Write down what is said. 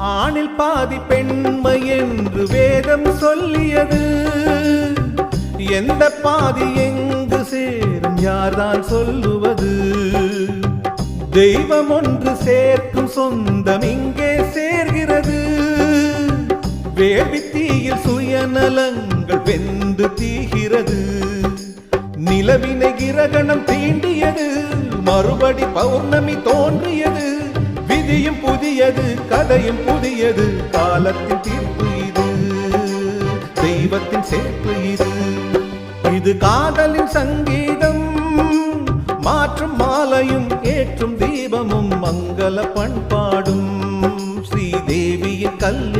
ஆணில் பாதி பெண்மை என்று வேதம் சொல்லியது. எந்த பாதி எங்கு சேரும் யார்தான் சொல்லுவது? தெய்வம் ஒன்று சேர்க்கும் சொந்தம் இங்கே சேர்கிறது. வேள்வி தீயில் சுயநலங்கள் வெந்து தீகிறது. நிலவினை கிரகணம் தீண்டியது, மறுபடி பௌர்ணமி தோன்றியது. விதியும் புதியது, கதையும் புதியது. காலத்தின் தீர்ப்பு இது, தெய்வத்தின் சேர்ப்பு இது. இது காதலின் சங்கீதம், மாற்றும் மாலையும் ஏற்றும் தீபமும் மங்கள பண்பாடும். ஸ்ரீதேவியின் கல்யாணம்